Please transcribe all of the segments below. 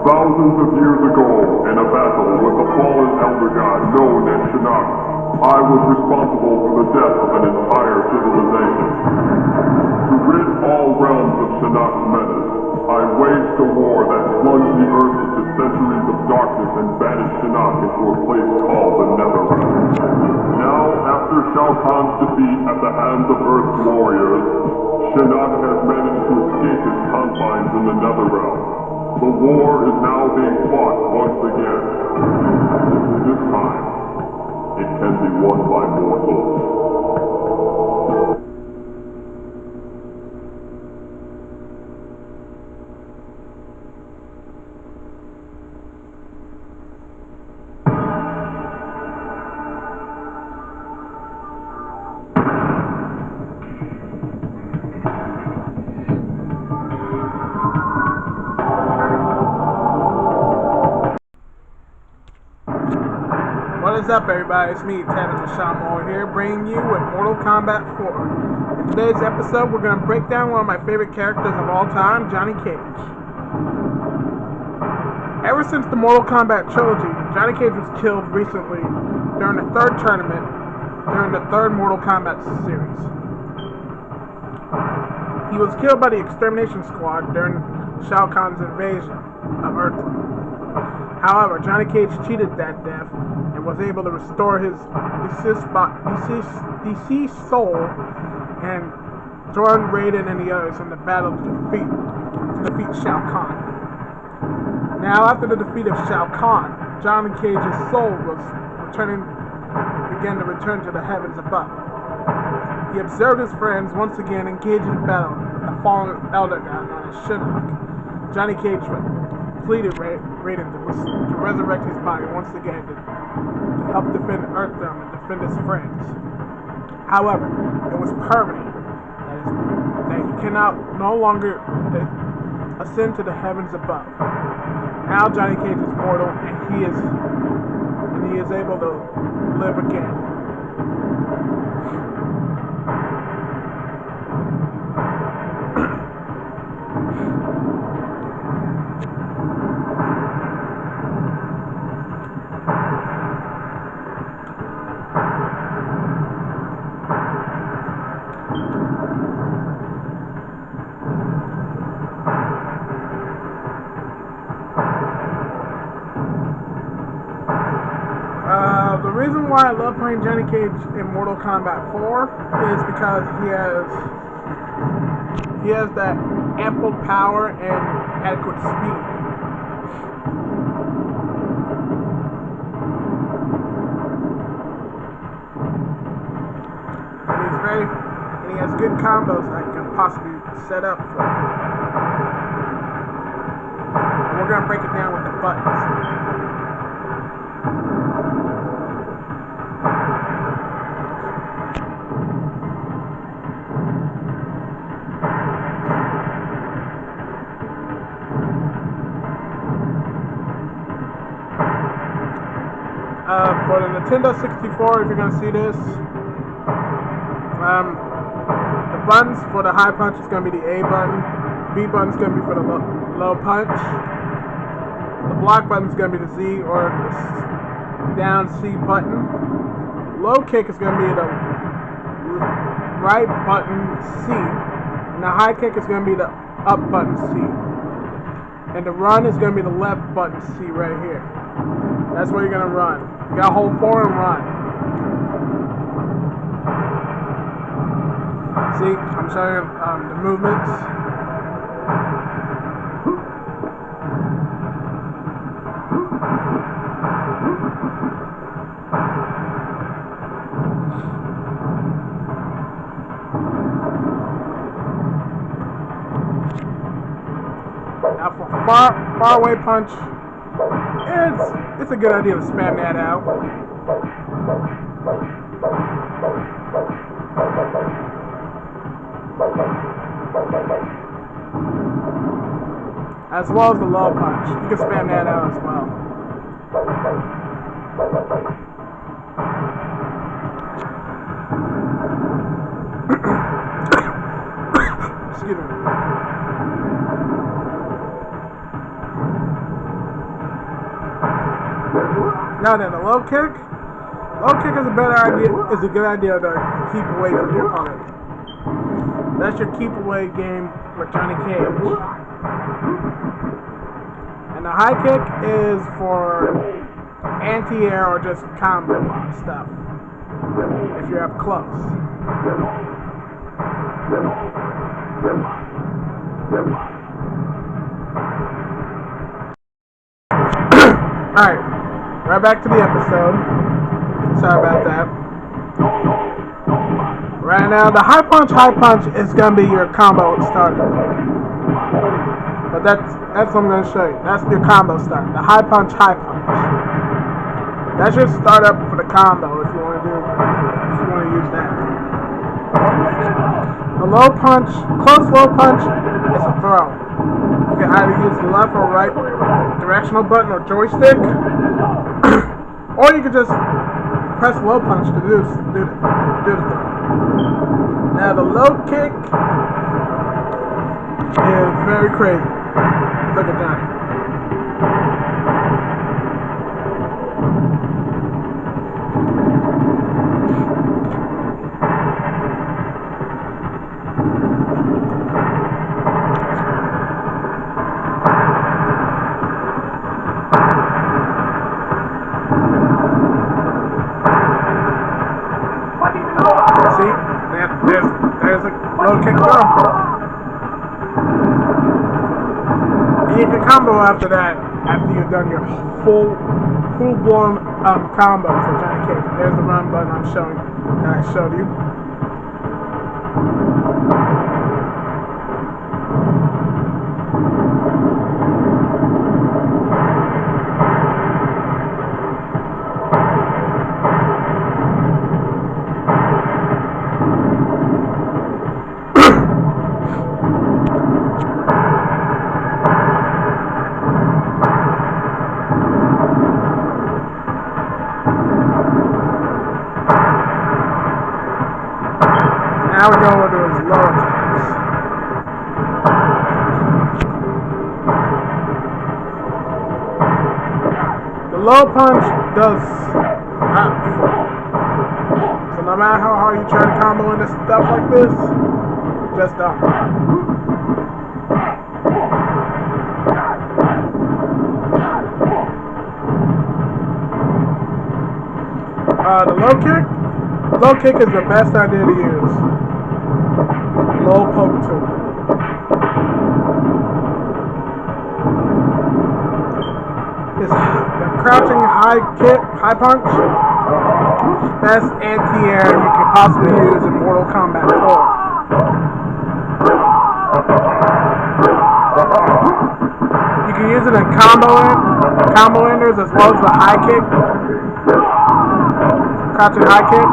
Thousands of years ago, in a battle with the fallen elder god known as Shinnok, I was responsible for the death of an entire civilization. To rid all realms of Shinnok's menace, I waged a war that plunged the earth into centuries of darkness and banished Shinnok into a place called the Netherrealm. Now, after Shao Kahn's defeat at the hands of Earth's warriors, Shinnok has managed to escape his confines in the Netherrealm. The war is now being fought once again. This time, it can be won by mortals. What is up, everybody? It's me, Tevin here, bringing you with Mortal Kombat 4. In today's episode, we're going to break down one of my favorite characters of all time, Johnny Cage. Ever since the Mortal Kombat trilogy, Johnny Cage was killed recently during the third tournament, during the third Mortal Kombat series. He was killed by the Extermination Squad during Shao Kahn's invasion of Earth. However, Johnny Cage cheated that death and was able to restore his deceased soul and join Raiden and the others in the battle to defeat Shao Kahn. Now, after the defeat of Shao Kahn, Johnny Cage's soul began to return to the heavens above. He observed his friends once again engaged in battle with the fallen elder god known as Shinnok. Johnny Cage pleaded Raiden to resurrect his body once again to help defend Earthrealm and defend his friends. However, it was permanent that he cannot no longer ascend to the heavens above. Now Johnny Cage is mortal and he is able to live again. The reason why I love playing Johnny Cage in Mortal Kombat 4 is because he has that ample power and adequate speed. And he has good combos I can possibly set up for him. And we're gonna break it down with the buttons. For the Nintendo 64, if you're going to see this, the buttons for the high punch is going to be the A button, B button is going to be for the low punch, the block button is going to be the Z or the down C button, low kick is going to be the right button C, and the high kick is going to be the up button C, and the run is going to be the left button C right here. That's where you're going to run. You got to hold forward and run. See, I'm showing you the movements. Now for far away punch, it's a good idea to spam that out. As well as the low punch. You can spam that out as well. Excuse me. Now then, the low kick. Low kick is a better idea. Is a good idea to keep away from your opponent. That's your keep away game with Johnny Cage. And the high kick is for anti-air or just combo stuff. If you're up close. Alright, right back to the episode. Sorry about that. Right now, the high punch is gonna be your combo starter. But that's what I'm gonna show you. That's your combo starter. The high punch. That's your startup for the combo if you want to use that. The low punch, close low punch, is a throw. You can either use the left or right directional button or joystick, or you can just press low punch to do the throw. Now the low kick is very crazy. Look at Johnny. There's a low kick throw. And you can combo after that, after you've done your full-blown combos with Johnny Cage. There's the run button that I showed you. Now we're going to his low attacks. The low punch does not fall. So no matter how hard you try to combo into stuff like this, just don't. The low kick is the best idea to use. Low poke tool. The crouching high punch, best anti-air you can possibly use in Mortal Kombat 4. You can use it in combo enders as well as the high kick, crouching high kick.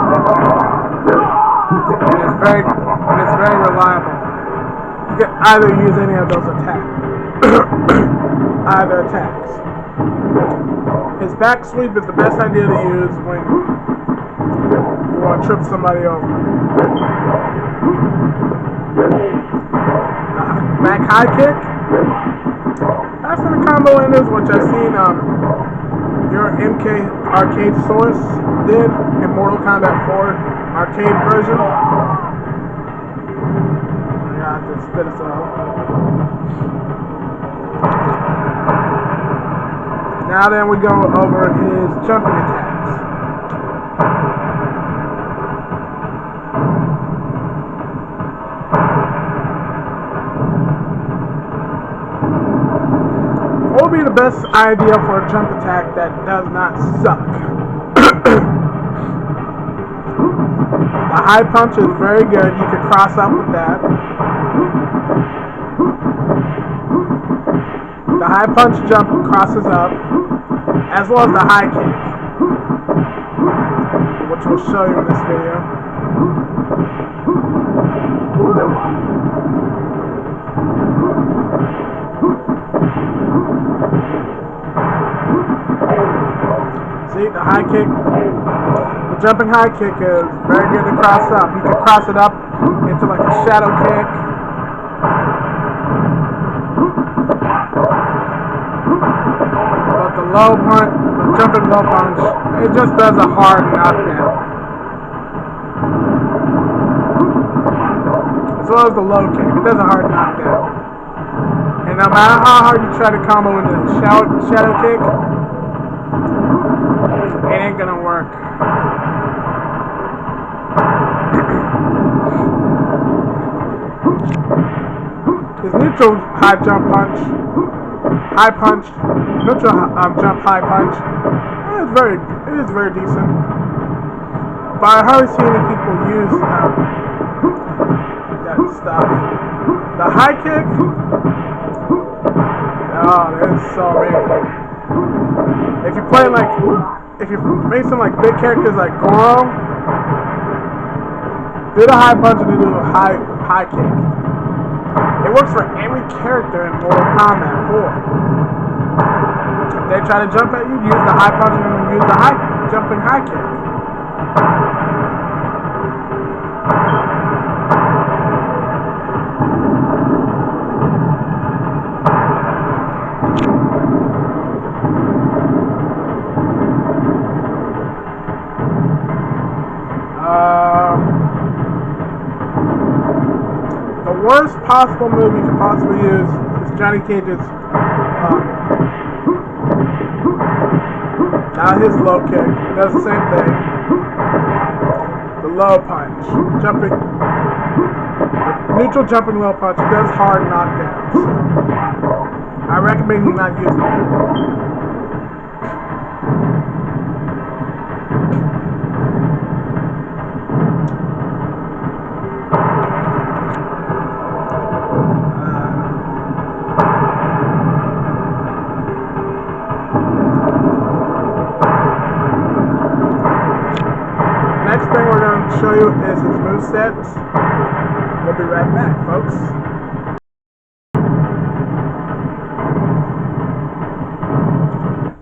And it's very reliable. You can either use any of those attacks. His back sweep is the best idea to use when you want to trip somebody over. Back high kick. That's in the combo enders, which I've seen your MK Arcade Source did in Mortal Kombat 4 arcade version. Just spit us out. Now then we go over his jumping attacks. What would be the best idea for a jump attack that does not suck? The high punch is very good. You can cross up with that. The high punch jump crosses up, as well as the high kick, which we'll show you in this video. See, the high kick, the jumping high kick is very good to cross up. You can cross it up into like a shadow kick. But the low punch, the jumping low punch, it just does a hard knockdown. As well as the low kick, it does a hard knockdown. And no matter how hard you try to combo into the shadow kick, it ain't gonna work. His neutral high jump punch, neutral jump high punch, it is very decent. But I hardly see any people use that stuff. The high kick, oh, that is so amazing. If you're playing if you're facing big characters like Goro, do the high punch and then do a high kick. It works for every character in Mortal Kombat 4. If they try to jump at you, use the high punch and then use the jumping high kick. The worst possible move you could possibly use is Johnny Cage's his low kick. It does the same thing. The low punch, neutral jumping low punch. It does hard knockdowns. So I recommend you not using it. Next thing we're going to show you is his movesets. We'll be right back, folks.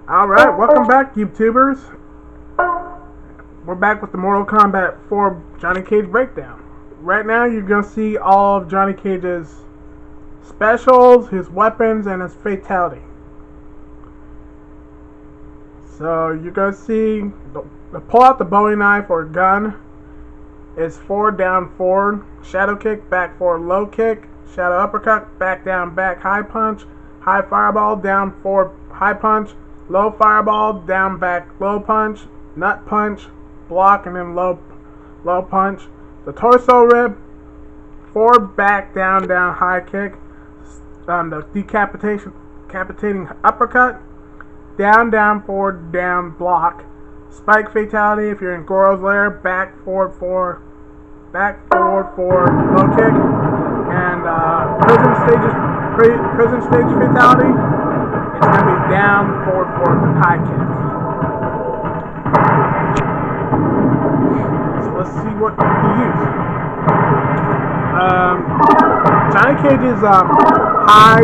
Alright, welcome back, YouTubers. We're back with the Mortal Kombat 4 Johnny Cage breakdown. Right now, you're going to see all of Johnny Cage's specials, his weapons, and his fatality. So, you're going to see the pull out the Bowie knife or gun is forward, down, forward, shadow kick, back, forward, low kick, shadow uppercut, back, down, back, high punch, high fireball, down, forward, high punch, low fireball, down, back, low punch, nut punch, block, and then low punch. The torso rib, forward, back, down, high kick, the decapitating uppercut, down, forward, down, block. Spike fatality if you're in Goro's lair, back, forward, low kick. And prison stage fatality, it's going to be down, forward, high kick. So let's see what you can use. Johnny Cage's high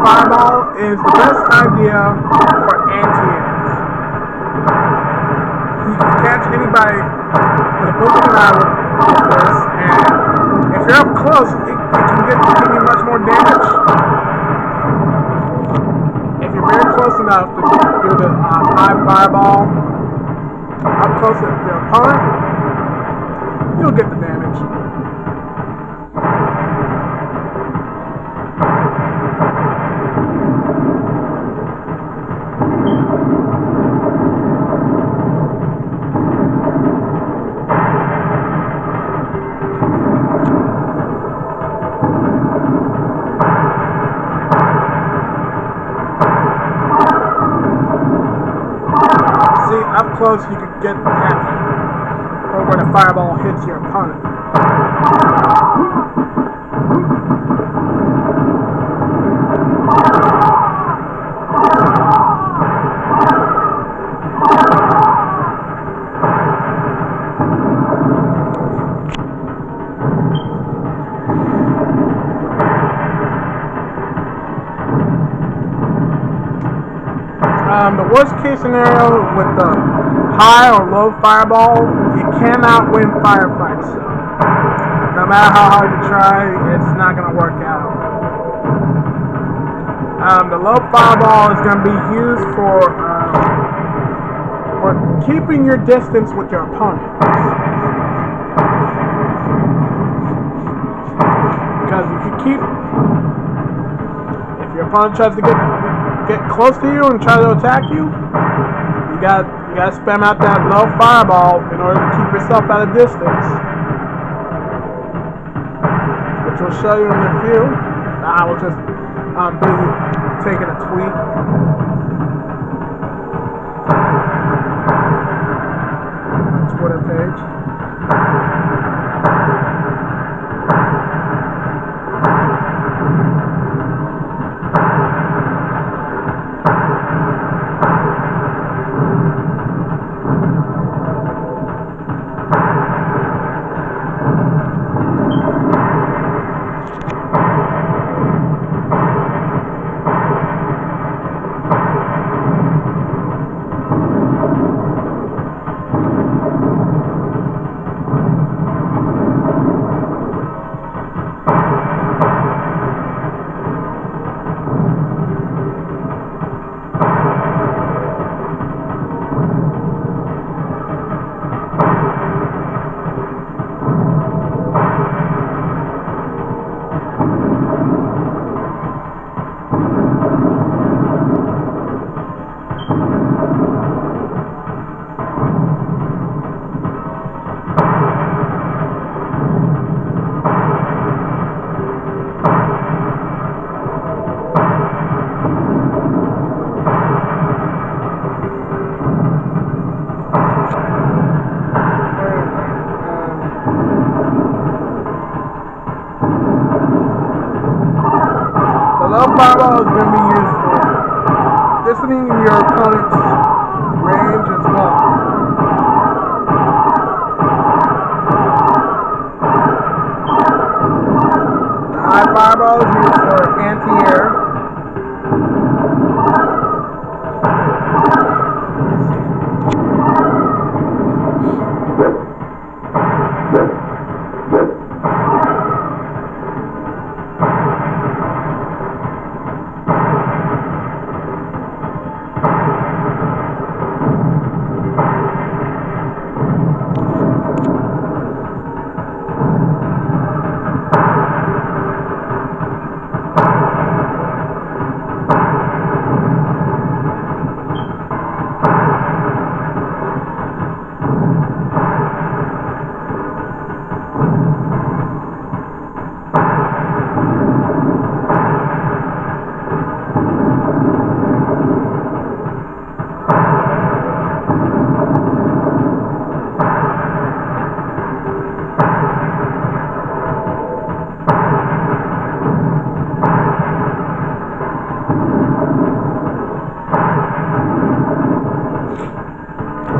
fireball is the best idea for anti-airs. You can catch anybody with a blink of an eye with this, and if you're up close, it can give you much more damage. If you're very close enough to do the high fireball up close to your opponent, you'll get the damage. Up close, you can get that or when a fireball hits your opponent. The worst case scenario with the high or low fireball, you cannot win firefights. So no matter how hard you try, it's not going to work out. The low fireball is going to be used for for keeping your distance with your opponent. Because if your opponent tries to get close to you and try to attack you, you gotta spam out that low fireball in order to keep yourself at a distance, which we'll show you in a few. I was just busy taking a tweet. Twitter page. Fireball is going to be used for distancing your opponent's range as well. The high fireball is used for anti-air.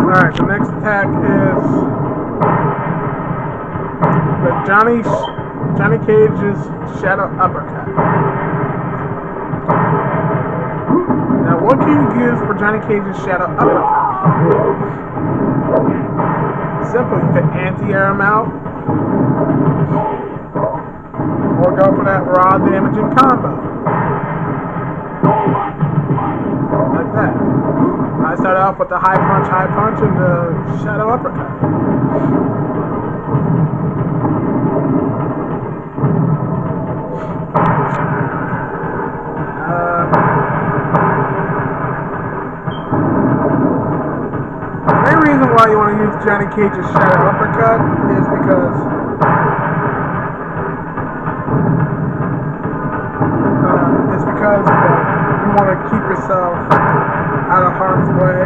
Alright, the next attack is the Johnny Cage's Shadow Uppercut. Now, what can you use for Johnny Cage's Shadow Uppercut? Simple, you can anti-air him out, or go for that raw damaging combo. Like that. I started off with the high punch, and the shadow uppercut. The main reason why you want to use Johnny Cage's shadow uppercut is because you want to keep yourself out of harm's way.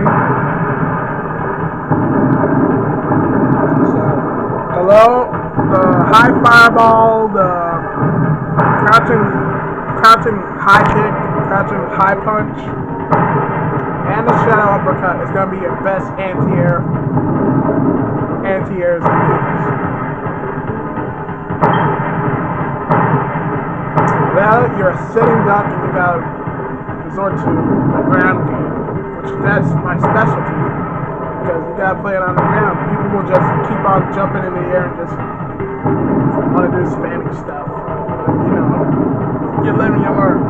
So, the high fireball, the crouching high kick, crouching high punch, and the shadow uppercut is going to be your best anti-airs to use. Well, you're a sitting duck and you gotta resort to the ground game, which that's my specialty, because you gotta play it on the ground. People will just keep on jumping in the air and just want to do spamming stuff. But, you know, you live and you learn.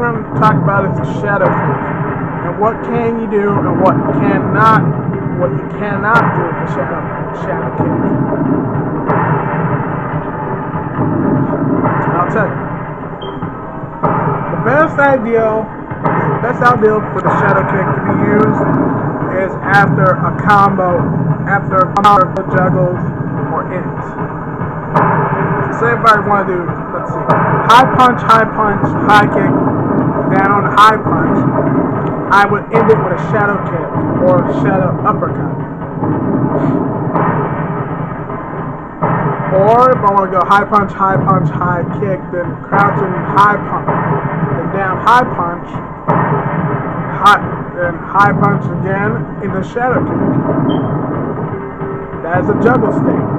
going to talk about is the shadow kick. And what can you do and what you cannot do with the shadow kick. I'll tell you. The best ideal for the shadow kick to be used is after a combo juggles or ends. So say if I want to do, let's see, high punch, high kick, down, high punch, I would end it with a shadow kick or a shadow uppercut. Or if I want to go high punch, high kick, then crouching, high punch, then down, high punch, then high punch again into shadow kick. That is a juggle state.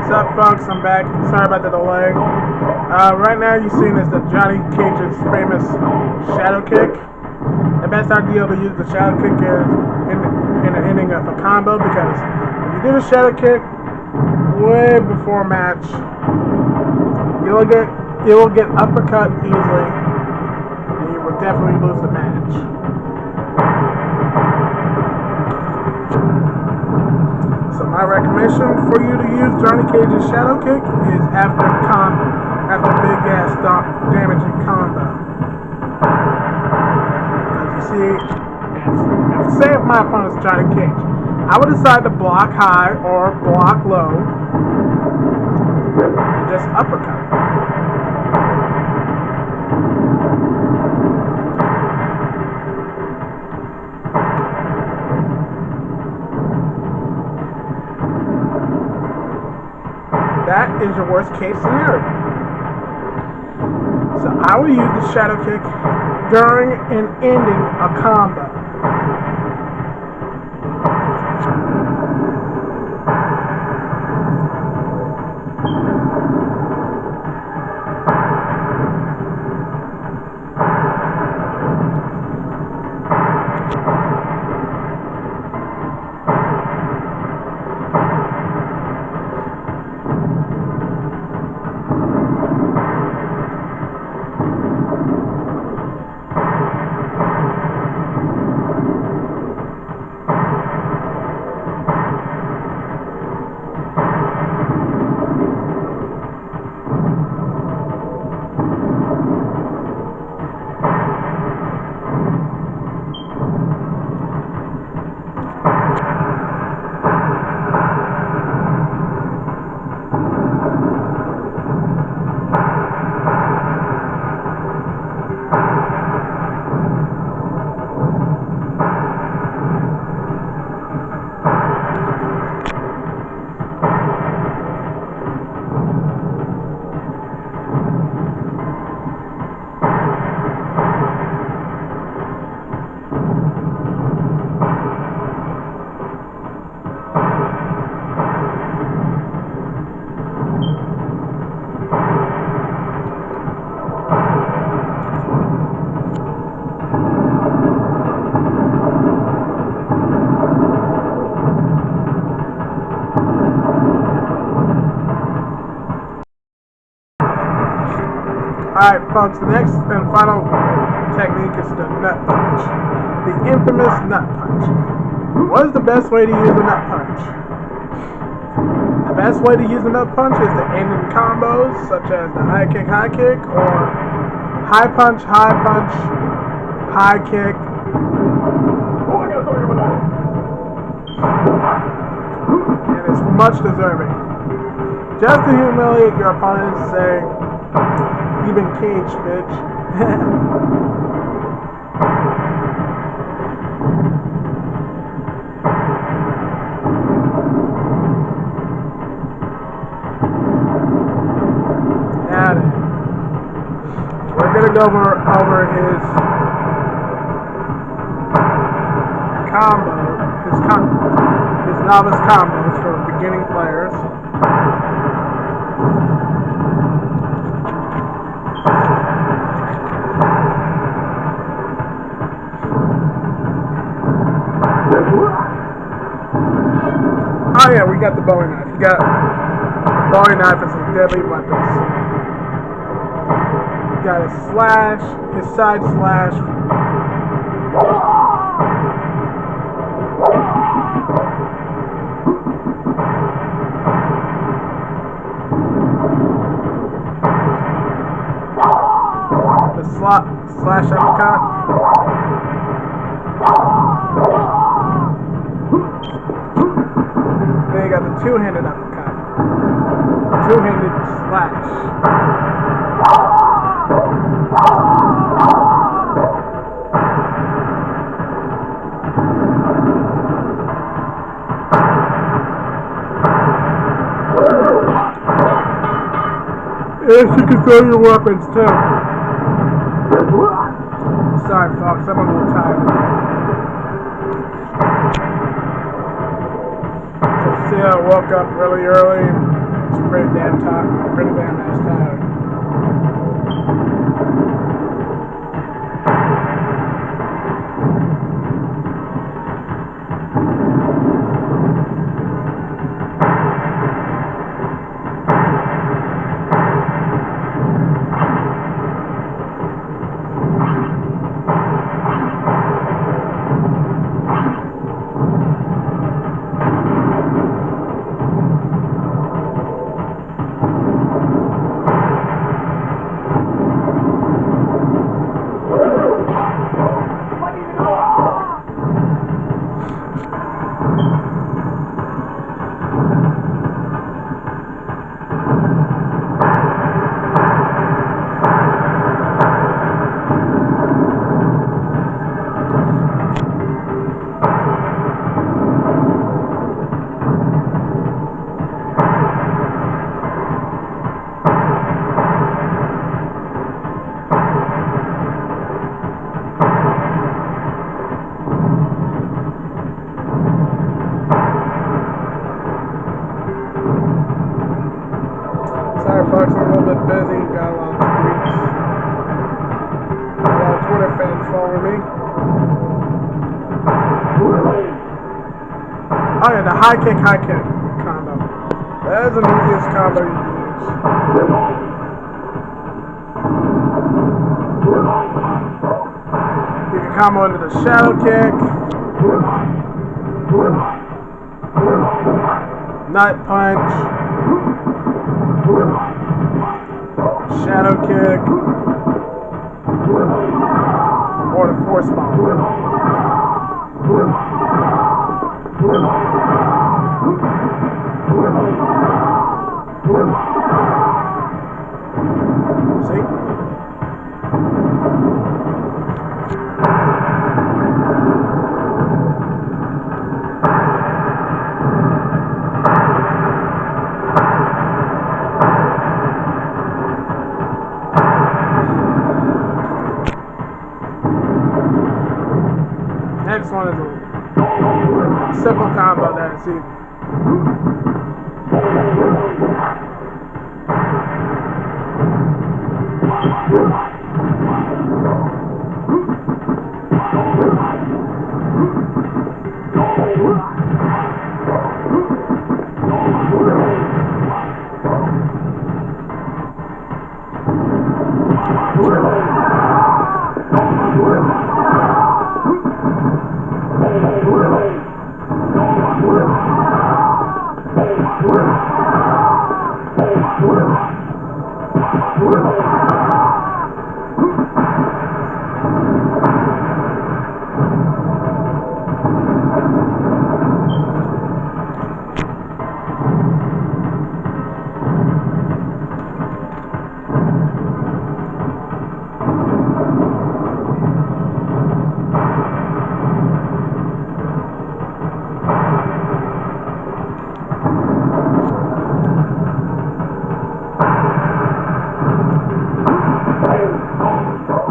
What's up, folks? I'm back. Sorry about the delay. Right now, you're seeing is the Johnny Cage's famous shadow kick. The best idea to use the shadow kick is in the ending of a combo, because if you do the shadow kick way before a match, you will get uppercut easily, and you will definitely lose the match. So my recommendation for you to use Johnny Cage's shadow kick is after big ass damaging combo. Because you see, say if my opponent's Johnny Cage, I would decide to block high or block low and just uppercut. That is your worst case scenario. So I will use the shadow kick during and ending a combo. Alright, folks, the next and final technique is the nut punch. The infamous nut punch. What is the best way to use a nut punch? The best way to use a nut punch is to end in combos, such as the high kick, or high punch, high kick. And it's much deserving. Just to humiliate your opponent, say, "You've been caged, bitch." Now then, we're gonna go over his combo, his novice combos for beginning players. Oh yeah, we got the Bowie knife. You got Bowie knife is a deadly weapon. You got his slash, his side slash. The slash uppercut. Then you got the two-handed uppercut. Two-handed slash. Yes, you can throw your weapons too. Sorry, folks, I'm a little tired. See, I woke up really early. It's pretty damn tired. Pretty damn ass tired. Sorry, folks, I'm a little bit busy. Got a lot of tweets. A lot of Twitter fans following me. Oh yeah, the high kick combo. That is the easiest combo you can use. You can combo into the shadow kick, nut punch, shadow kick, or the force bomb. See? Next one is a simple combo that is easy.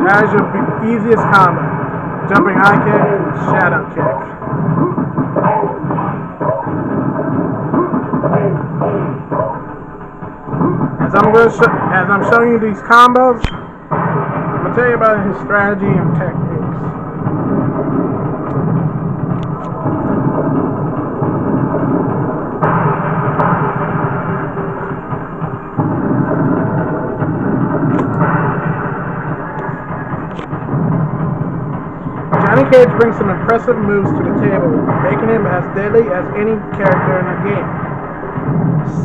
That is your easiest combo. Jumping high kick, shadow kick. As I'm showing you these combos, I'm gonna tell you about his strategy and techniques. Johnny Cage brings some impressive moves to the table, making him as deadly as any character in the game.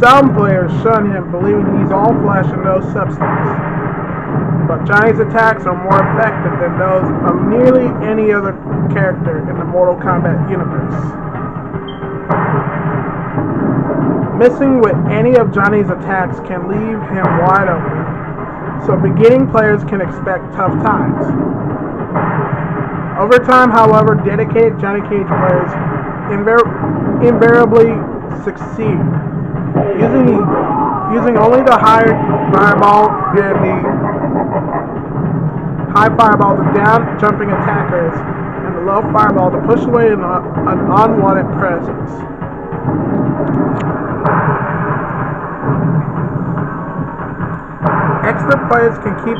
Some players shun him, believing he's all flesh and no substance. But Johnny's attacks are more effective than those of nearly any other character in the Mortal Kombat universe. Missing with any of Johnny's attacks can leave him wide open, so beginning players can expect tough times. Over time, however, dedicated Johnny Cage players invariably succeed, using only the high fireball to down jumping attackers and the low fireball to push away an unwanted presence. Expert players can keep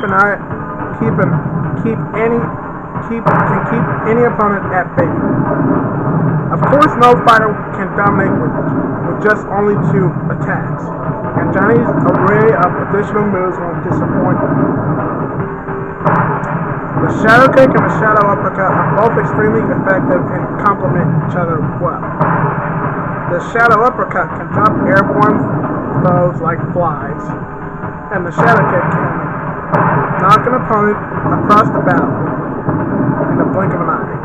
any opponent at bay. Of course, no fighter can dominate with just only 2 attacks, and Johnny's array of additional moves won't disappoint you. The shadow kick and the shadow uppercut are both extremely effective and complement each other well. The shadow uppercut can drop airborne foes like flies, and the shadow kick can knock an opponent across the battle in the blink of an eye.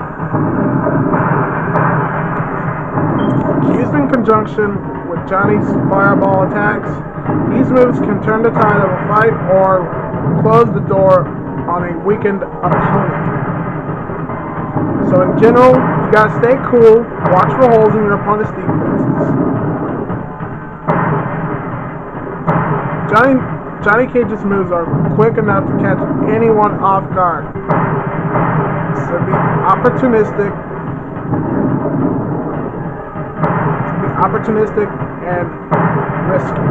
Used in conjunction with Johnny's fireball attacks, these moves can turn the tide of a fight or close the door on a weakened opponent. So in general, you gotta stay cool, watch for holes in your opponent's defenses. Johnny Cage's moves are quick enough to catch anyone off guard. So be opportunistic and risky.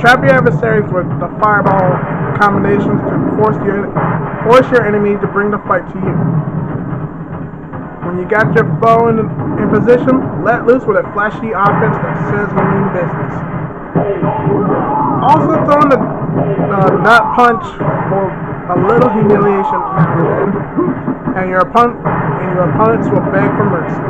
Trap your adversaries with the fireball combinations to force your enemy to bring the fight to you. When you got your foe in position, let loose with a flashy offense that says you mean business. Also throw in the nut punch for a little humiliation now and then, and your opponents will beg for mercy.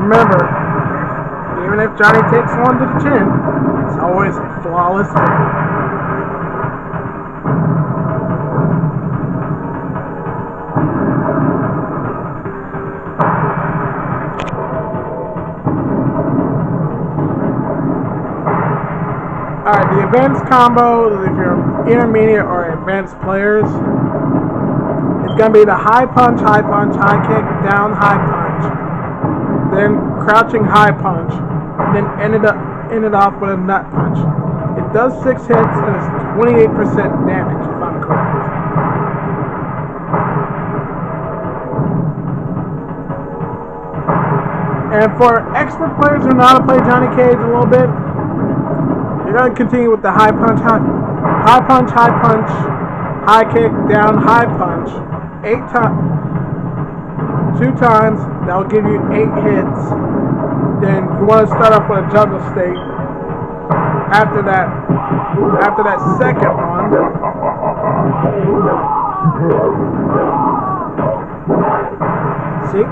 Remember, even if Johnny takes one to the chin, it's always a flawless victory. Alright, the advanced combo, if you're intermediate or advanced players, it's gonna be the high punch, high kick, down, high punch, then crouching high punch, then end it off with a nut punch. It does 6 hits and it's 28% damage, if I'm correct. And for expert players who know how to play Johnny Cage a little bit, you're going to continue with the high punch, high kick, down, high punch, 2 times. That'll give you 8 hits. Then you want to start off with a juggle state. After that second one, see,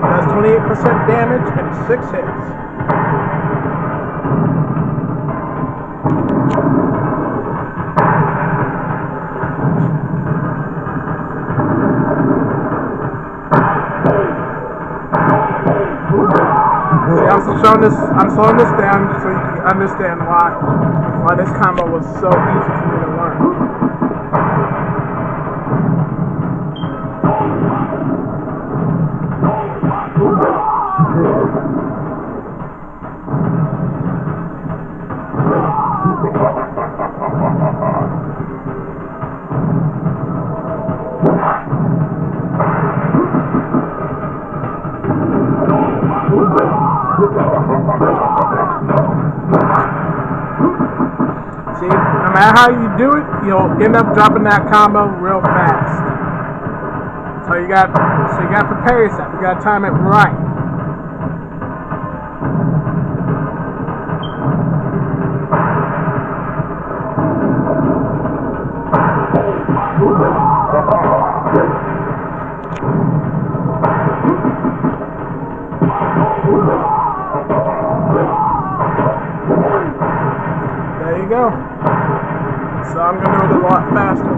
does 28% damage and 6 hits. I'm slowing this down so you can understand why this combo was so easy for me to learn. See, no matter how you do it, you'll end up dropping that combo real fast. So you got to prepare yourself. You got to time it right. There you go. So I'm going to do it a lot faster.